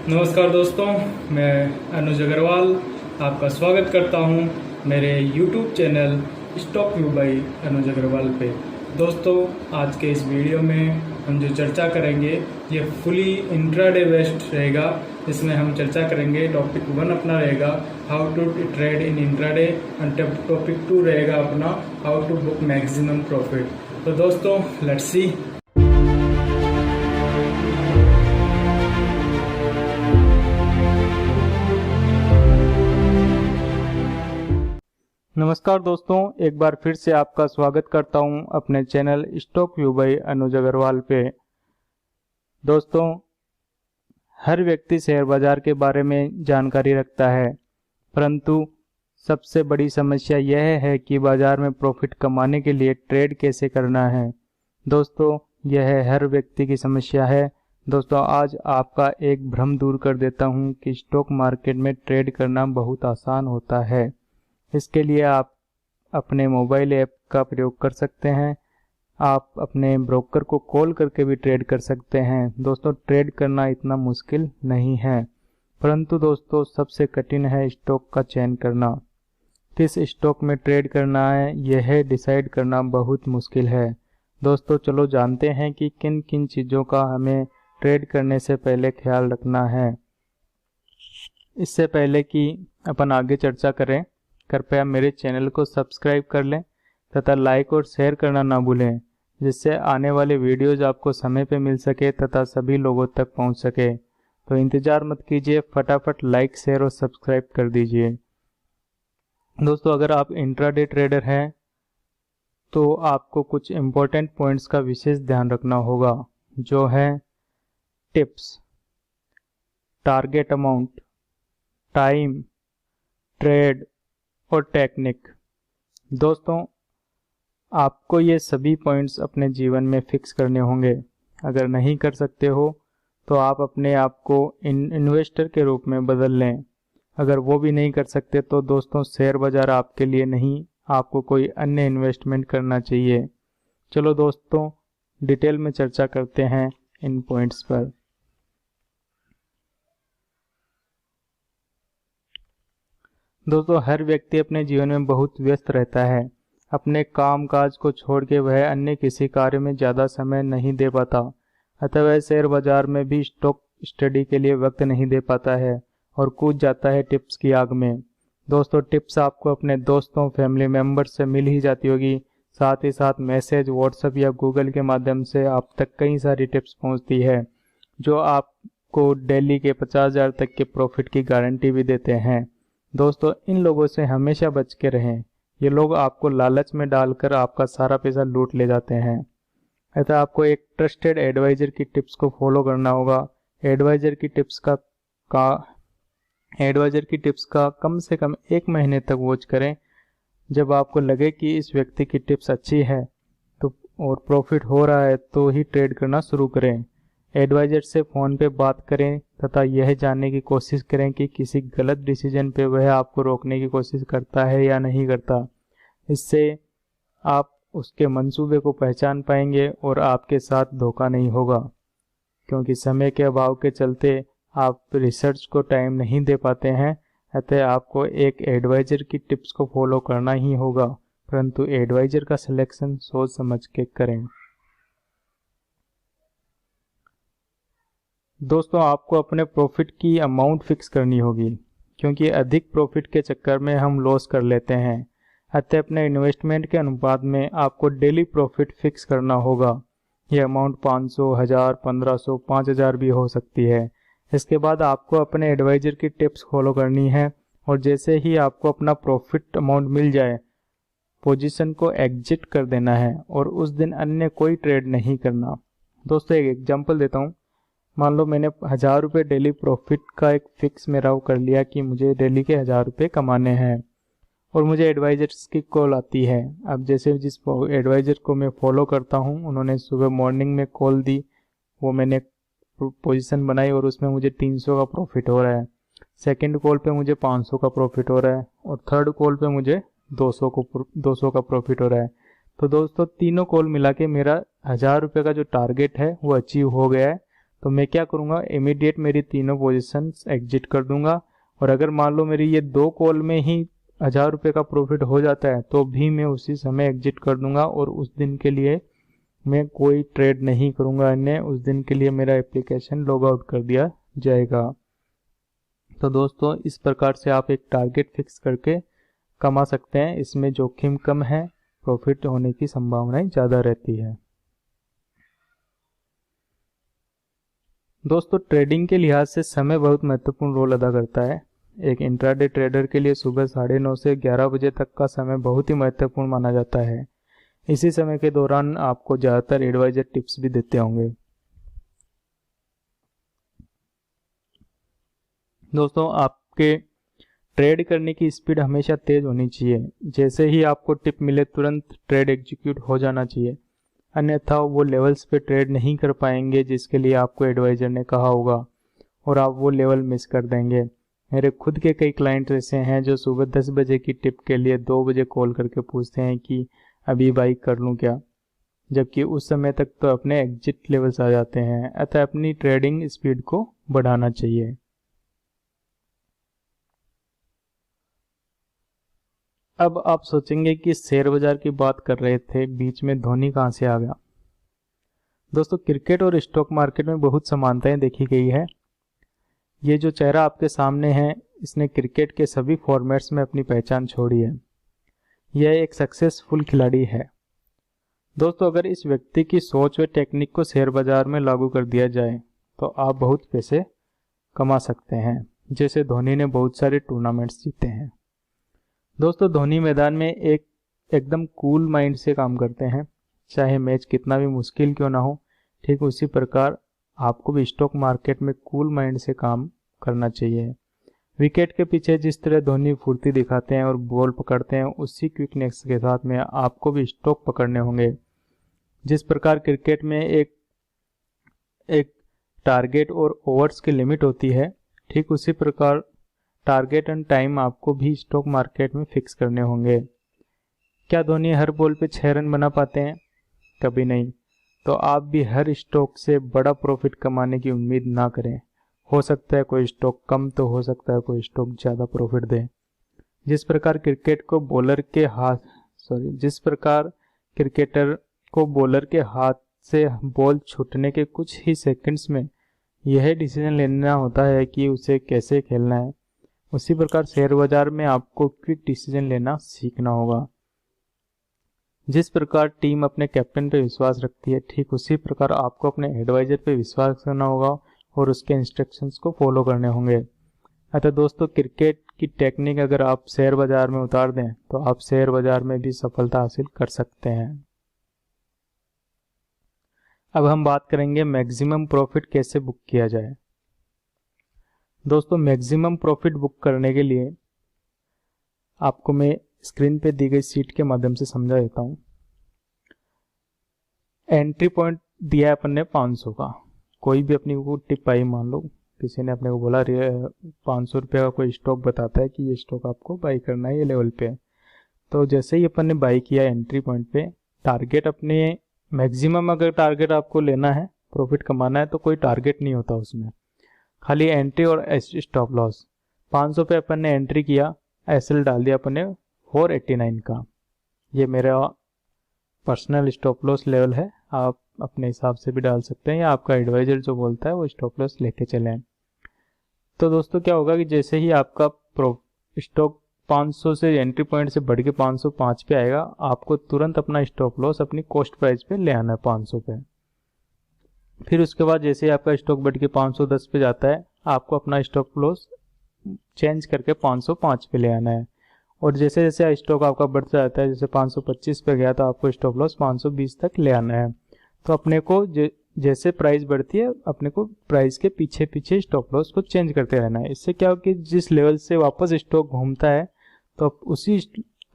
नमस्कार दोस्तों, मैं अनुज अग्रवाल आपका स्वागत करता हूं मेरे YouTube channel stock view by Anuj Agrawal पे। दोस्तों, आज के इस वीडियो में हम जो चर्चा करेंगे ये फुली इंट्राडे बेस्ड रहेगा। इसमें हम चर्चा करेंगे टॉपिक 1 अपना रहेगा how to trade in intraday and topic 2 रहेगा अपना how to book maximum profit. तो दोस्तों, लेट्स सी। नमस्कार दोस्तों, एक बार फिर से आपका स्वागत करता हूं अपने channel stock view by Anuj Agrawal पे। दोस्तों, हर व्यक्ति शेयर बाजार के बारे में जानकारी रखता है, परंतु सबसे बड़ी समस्या यह है कि बाजार में प्रॉफिट कमाने के लिए ट्रेड कैसे करना है। दोस्तों, यह हर व्यक्ति की समस्या है। दोस्तों, आज आपका एक भ्रम दूर कर देता हूं कि स्टॉक मार्केट में ट्रेड करना बहुत आसान होता है। इसके लिए आप अपने मोबाइल ऐप का प्रयोग कर सकते हैं। आप अपने ब्रोकर को कॉल करके भी ट्रेड कर सकते हैं। दोस्तों, ट्रेड करना इतना मुश्किल नहीं है, परंतु दोस्तों सबसे कठिन है स्टॉक का चयन करना। किस स्टॉक में ट्रेड करना है यह डिसाइड करना बहुत मुश्किल है। दोस्तों, चलो जानते हैं कि किन किन चीज़ों का हमें ट्रेड करने से पहले ख्याल रखना है। इससे पहले कि अपन आगे चर्चा करें, कृपया मेरे चैनल को सब्सक्राइब कर लें तथा लाइक और शेयर करना ना भूलें, जिससे आने वाले वीडियोज आपको समय पे मिल सके तथा सभी लोगों तक पहुंच सके। तो इंतज़ार मत कीजिए, फटाफट लाइक शेयर और सब्सक्राइब कर दीजिए। दोस्तों, अगर आप इंट्राडे ट्रेडर हैं तो आपको कुछ इम्पोर्टेंट पॉइंट्स का विशेष ध्यान रखना होगा, जो है tips, target amount, time, trade और टेक्निक। दोस्तों, आपको ये सभी पॉइंट्स अपने जीवन में फिक्स करने होंगे। अगर नहीं कर सकते हो तो आप अपने आप को इन्वेस्टर के रूप में बदल लें। अगर वो भी नहीं कर सकते तो दोस्तों शेयर बाज़ार आपके लिए नहीं, आपको कोई अन्य इन्वेस्टमेंट करना चाहिए। चलो दोस्तों, डिटेल में चर्चा करते हैं इन पॉइंट्स पर। दोस्तों, हर व्यक्ति अपने जीवन में बहुत व्यस्त रहता है। अपने काम काज को छोड़ के वह अन्य किसी कार्य में ज़्यादा समय नहीं दे पाता, अतः वह शेयर बाजार में भी स्टॉक स्टडी के लिए वक्त नहीं दे पाता है और कूद जाता है टिप्स की आग में। दोस्तों, टिप्स आपको अपने दोस्तों, फैमिली मेम्बर्स से मिल ही जाती होगी, साथ ही साथ मैसेज, व्हाट्सएप या गूगल के माध्यम से आप तक कई सारी टिप्स पहुँचती है, जो आपको डेली के 50,000 तक के प्रॉफिट की गारंटी भी देते हैं। दोस्तों, इन लोगों से हमेशा बच के रहें। ये लोग आपको लालच में डालकर आपका सारा पैसा लूट ले जाते हैं। अतः आपको एक ट्रस्टेड एडवाइज़र की टिप्स को फॉलो करना होगा। एडवाइज़र की टिप्स का कम से कम 1 महीने तक वॉच करें। जब आपको लगे कि इस व्यक्ति की टिप्स अच्छी है तो और प्रॉफिट हो रहा है तो ही ट्रेड करना शुरू करें। एडवाइज़र से फ़ोन पे बात करें तथा यह जानने की कोशिश करें कि किसी गलत डिसीजन पे वह आपको रोकने की कोशिश करता है या नहीं करता। इससे आप उसके मंसूबे को पहचान पाएंगे और आपके साथ धोखा नहीं होगा, क्योंकि समय के अभाव के चलते आप रिसर्च को टाइम नहीं दे पाते हैं। अतः आपको एक एडवाइज़र की टिप्स को फॉलो करना ही होगा, परंतु एडवाइज़र का सिलेक्शन सोच समझ के करें। दोस्तों, आपको अपने प्रॉफिट की अमाउंट फिक्स करनी होगी, क्योंकि अधिक प्रॉफिट के चक्कर में हम लॉस कर लेते हैं। अतः अपने इन्वेस्टमेंट के अनुपात में आपको डेली प्रॉफिट फिक्स करना होगा। यह अमाउंट 500, 1000, 1500, 5000 भी हो सकती है। इसके बाद आपको अपने एडवाइज़र की टिप्स फॉलो करनी है और जैसे ही आपको अपना प्रॉफिट अमाउंट मिल जाए, पोजीशन को एग्जिट कर देना है और उस दिन अन्य कोई ट्रेड नहीं करना। दोस्तों, एक एग्जांपल देता हूँ। मान लो मैंने 1000 रुपये डेली प्रॉफिट का एक फिक्स मेरा वो कर लिया कि मुझे डेली के 1000 रुपये कमाने हैं और मुझे एडवाइज़र्स की कॉल आती है। अब जैसे जिस एडवाइज़र को मैं फॉलो करता हूँ, उन्होंने सुबह मॉर्निंग में कॉल दी, वो मैंने पोजीशन बनाई और उसमें मुझे 300 का प्रॉफिट हो रहा है। सेकंड कॉल पे मुझे 500 का प्रॉफिट हो रहा है और थर्ड कॉल पे मुझे 200 का प्रॉफिट हो रहा है। तो दोस्तों, तीनों कॉल मिला के मेरा 1000 रुपये का जो टारगेट है वो अचीव हो गया है। तो मैं क्या करूँगा, इमीडिएट मेरी तीनों पोजीशंस एग्जिट कर दूंगा। और अगर मान लो मेरी ये 2 कॉल में ही 1000 रुपये का प्रॉफिट हो जाता है तो भी मैं उसी समय एग्जिट कर दूंगा और उस दिन के लिए मैं कोई ट्रेड नहीं करूंगा अन्य, उस दिन के लिए मेरा एप्लीकेशन लॉग आउट कर दिया जाएगा। तो दोस्तों इस प्रकार से आप एक टारगेट फिक्स करके कमा सकते हैं। इसमें जोखिम कम है, प्रॉफिट होने की संभावनाएं ज़्यादा रहती है। दोस्तों ट्रेडिंग के लिहाज से समय बहुत महत्वपूर्ण रोल अदा करता है। एक इंट्राडे ट्रेडर के लिए सुबह 9:30 से 11 बजे तक का समय बहुत ही महत्वपूर्ण माना जाता है। इसी समय के दौरान आपको ज़्यादातर एडवाइजर टिप्स भी देते होंगे। दोस्तों आपके ट्रेड करने की स्पीड हमेशा तेज होनी चाहिए। जैसे ही आपको टिप मिले तुरंत ट्रेड एग्जीक्यूट हो जाना चाहिए, अन्यथा वो लेवल्स पे ट्रेड नहीं कर पाएंगे जिसके लिए आपको एडवाइजर ने कहा होगा और आप वो लेवल मिस कर देंगे। मेरे खुद के कई क्लाइंट ऐसे हैं जो सुबह 10 बजे की टिप के लिए 2 बजे कॉल करके पूछते हैं कि अभी बाई कर लूं क्या, जबकि उस समय तक तो अपने एग्जिट लेवल्स आ जाते हैं। अतः अपनी ट्रेडिंग स्पीड को बढ़ाना चाहिए। अब आप सोचेंगे कि शेयर बाजार की बात कर रहे थे, बीच में धोनी कहाँ से आ गया। दोस्तों क्रिकेट और स्टॉक मार्केट में बहुत समानताएं देखी गई है। ये जो चेहरा आपके सामने है इसने क्रिकेट के सभी फॉर्मेट्स में अपनी पहचान छोड़ी है। यह एक सक्सेसफुल खिलाड़ी है। दोस्तों अगर इस व्यक्ति की सोच व टेक्निक को शेयर बाजार में लागू कर दिया जाए तो आप बहुत पैसे कमा सकते हैं। जैसे धोनी ने बहुत सारे टूर्नामेंट्स जीते हैं। दोस्तों धोनी मैदान में एकदम कूल माइंड से काम करते हैं, चाहे मैच कितना भी मुश्किल क्यों ना हो। ठीक उसी प्रकार आपको भी स्टॉक मार्केट में कूल माइंड से काम करना चाहिए। विकेट के पीछे जिस तरह धोनी फुर्ती दिखाते हैं और बॉल पकड़ते हैं, उसी क्विकनेस के साथ में आपको भी स्टॉक पकड़ने होंगे। जिस प्रकार क्रिकेट में एक टारगेट और ओवर्स की लिमिट होती है, ठीक उसी प्रकार टारगेट एंड टाइम आपको भी स्टॉक मार्केट में फिक्स करने होंगे। क्या धोनी हर बॉल पे 6 रन बना पाते हैं? कभी नहीं। तो आप भी हर स्टॉक से बड़ा प्रॉफिट कमाने की उम्मीद ना करें। हो सकता है कोई स्टॉक कम तो हो सकता है कोई स्टॉक ज़्यादा प्रॉफिट दे। जिस प्रकार क्रिकेटर को बॉलर के हाथ से बॉल छूटने के कुछ ही सेकंड्स में यह डिसीजन लेना होता है कि उसे कैसे खेलना है, उसी प्रकार शेयर बाजार में आपको क्विक डिसीजन लेना सीखना होगा। जिस प्रकार टीम अपने कैप्टन पर विश्वास रखती है, ठीक उसी प्रकार आपको अपने एडवाइजर पर विश्वास करना होगा और उसके इंस्ट्रक्शंस को फॉलो करने होंगे। अतः दोस्तों क्रिकेट की टेक्निक अगर आप शेयर बाजार में उतार दें तो आप शेयर बाजार में भी सफलता हासिल कर सकते हैं। अब हम बात करेंगे मैक्सिमम प्रॉफिट कैसे बुक किया जाए। दोस्तों मैक्सिमम प्रॉफिट बुक करने के लिए आपको मैं स्क्रीन पे दी गई शीट के माध्यम से समझा देता हूँ। एंट्री पॉइंट दिया है अपन ने 500 का। कोई भी अपनी को टिप आई, मान लो किसी ने अपने को बोला 500 रुपये का कोई स्टॉक बताता है कि ये स्टॉक आपको बाई करना है ये लेवल पे। तो जैसे ही अपन ने बाई किया एंट्री पॉइंट पे, टारगेट अपने मैक्सिमम अगर टारगेट आपको लेना है, प्रॉफिट कमाना है, तो कोई टारगेट नहीं होता उसमें, खाली एंट्री और स्टॉप लॉस। 500 पे अपन ने एंट्री किया, एसएल डाल दिया अपन ने 489 का। ये मेरा पर्सनल स्टॉप लॉस लेवल है, आप अपने हिसाब से भी डाल सकते हैं या आपका एडवाइजर जो बोलता है वो स्टॉप लॉस लेके चलें। तो दोस्तों क्या होगा कि जैसे ही आपका स्टॉक 500 से एंट्री पॉइंट से बढ़ के 505 पे आएगा, आपको तुरंत अपना स्टॉप लॉस अपनी कॉस्ट प्राइस पे ले आना है 500 पे। फिर उसके बाद जैसे ही आपका स्टॉक बढ़ के 510 पे जाता है, आपको अपना स्टॉप लॉस चेंज करके 505 पे ले आना है। और जैसे जैसे स्टॉक आपका बढ़ता जाता है, जैसे 525 पे गया तो आपको स्टॉप लॉस 520 तक ले आना है। तो अपने को जैसे प्राइस बढ़ती है, अपने को प्राइस के पीछे पीछे स्टॉप लॉस को चेंज करते रहना है। इससे क्या हो कि जिस लेवल से वापस स्टॉक घूमता है तो उसी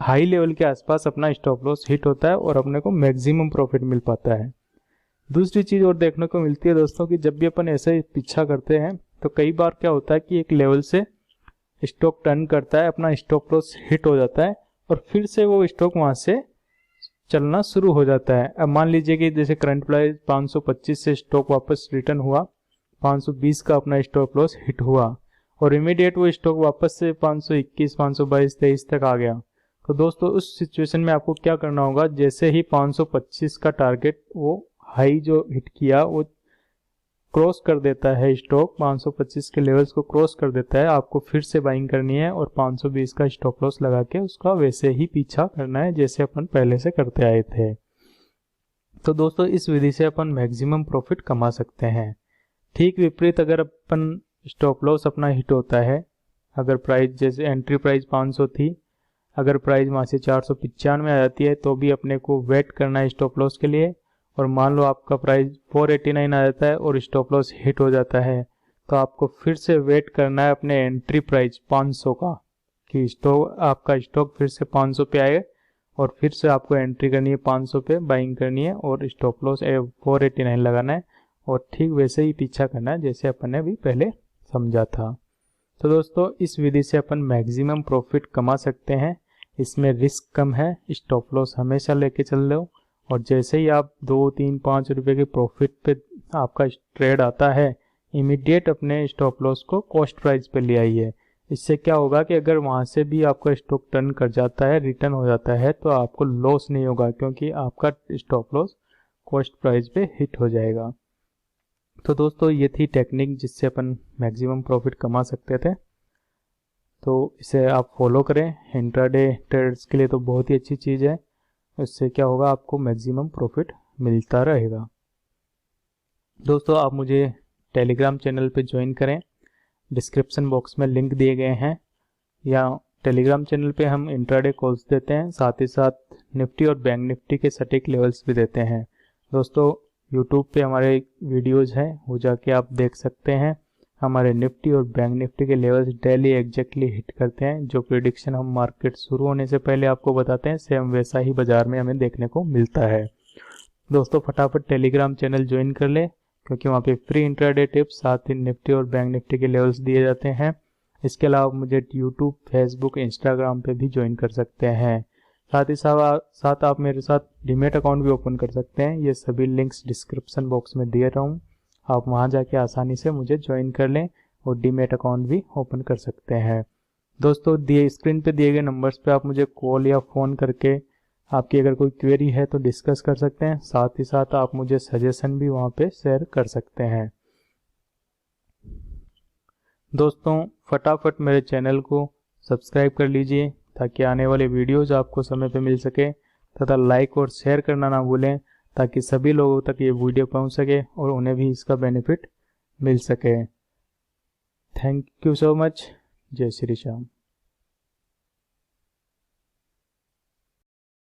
हाई लेवल के आसपास अपना स्टॉप लॉस हिट होता है और अपने को मैक्सिमम प्रॉफिट मिल पाता है। दूसरी चीज़ और देखने को मिलती है दोस्तों कि जब भी अपन ऐसे पीछा करते हैं तो कई बार क्या होता है कि एक लेवल से स्टॉक टर्न करता है, अपना स्टॉप लॉस हिट हो जाता है और फिर से वो स्टॉक वहाँ से चलना शुरू हो जाता है। अब मान लीजिए कि जैसे करंट प्राइस 525 से स्टॉक वापस रिटर्न हुआ 520 का अपना स्टॉप लॉस हिट हुआ और इमीडिएट वो स्टॉक वापस से 521, 522, 23 तक आ गया। तो दोस्तों उस सिचुएशन में आपको क्या करना होगा, जैसे ही 525 का टारगेट वो हाई जो हिट किया वो क्रॉस कर देता है, स्टॉक 525 के लेवल्स को क्रॉस कर देता है, आपको फिर से बाइंग करनी है और 520 का स्टॉप लॉस लगा के उसका वैसे ही पीछा करना है जैसे अपन पहले से करते आए थे। तो दोस्तों इस विधि से अपन मैक्सिमम प्रॉफिट कमा सकते हैं। ठीक विपरीत अगर अपन स्टॉप लॉस अपना हिट होता है, अगर प्राइस जैसे एंट्री प्राइस 500 थी, अगर प्राइस वहाँ से 495 में आ जाती है तो भी अपने को वेट करना है स्टॉप लॉस के लिए। और मान लो आपका प्राइस 489 आ जाता है और स्टॉप लॉस हिट हो जाता है तो आपको फिर से वेट करना है अपने एंट्री प्राइस 500 का, कि आपका स्टॉक फिर से 500 पे आए और फिर से आपको एंट्री करनी है 500 पे, बाइंग करनी है और स्टॉप लॉस 489 लगाना है और ठीक वैसे ही पीछा करना है जैसे अपन ने अभी पहले समझा था। तो दोस्तों इस विधि से अपन मैक्सिमम प्रॉफिट कमा सकते हैं। इसमें रिस्क कम है, स्टॉप लॉस हमेशा लेके चल लो और जैसे ही आप 2, 3, 5 रुपए के प्रॉफिट पे आपका ट्रेड आता है, इमीडिएट अपने स्टॉप लॉस को कॉस्ट प्राइस पे ले आइए। इससे क्या होगा कि अगर वहाँ से भी आपका स्टॉक टर्न कर जाता है, रिटर्न हो जाता है, तो आपको लॉस नहीं होगा क्योंकि आपका स्टॉप लॉस कॉस्ट प्राइस पे हिट हो जाएगा। तो दोस्तों ये थी टेक्निक जिससे अपन मैक्सिमम प्रॉफिट कमा सकते थे। तो इसे आप फॉलो करें, इंट्राडे ट्रेडर्स के लिए तो बहुत ही अच्छी चीज़ है। इससे क्या होगा, आपको मैक्सिमम प्रॉफिट मिलता रहेगा। दोस्तों आप मुझे टेलीग्राम चैनल पे ज्वाइन करें, डिस्क्रिप्शन बॉक्स में लिंक दिए गए हैं। या टेलीग्राम चैनल पे हम इंट्राडे कॉल्स देते हैं, साथ ही साथ निफ्टी और बैंक निफ्टी के सटीक लेवल्स भी देते हैं। दोस्तों यूट्यूब पे हमारे वीडियोज़ हैं, वो जाके आप देख सकते हैं। हमारे निफ्टी और बैंक निफ्टी के लेवल्स डेली एग्जैक्टली हिट करते हैं। जो प्रिडिक्शन हम मार्केट शुरू होने से पहले आपको बताते हैं, सेम वैसा ही बाजार में हमें देखने को मिलता है। दोस्तों फटाफट टेलीग्राम चैनल ज्वाइन कर ले क्योंकि वहाँ पे फ्री इंट्राडे टिप्स, साथ ही निफ्टी और बैंक निफ्टी के लेवल्स दिए जाते हैं। इसके अलावा मुझे यूट्यूब, फेसबुक, इंस्टाग्राम पे भी ज्वाइन कर सकते हैं। साथ ही साथ आप मेरे साथ डीमैट अकाउंट भी ओपन कर सकते हैं। ये सभी लिंक्स डिस्क्रिप्शन बॉक्स में दिए रहा हूँ, आप वहां जाके आसानी से मुझे ज्वाइन कर लें और डीमैट अकाउंट भी ओपन कर सकते हैं। दोस्तों स्क्रीन पे दिए गए नंबर्स पे आप मुझे कॉल या फ़ोन करके आपकी अगर कोई क्वेरी है तो डिस्कस कर सकते हैं। साथ ही साथ आप मुझे सजेशन भी वहाँ पे शेयर कर सकते हैं। दोस्तों फटाफट मेरे चैनल को सब्सक्राइब कर लीजिए ताकि आने वाले वीडियोज़ आपको समय पे मिल सके, तथा लाइक और शेयर करना ना भूलें ताकि सभी लोगों तक ये वीडियो पहुंच सके और उन्हें भी इसका बेनिफिट मिल सके। Thank you so much. जय श्री श्याम।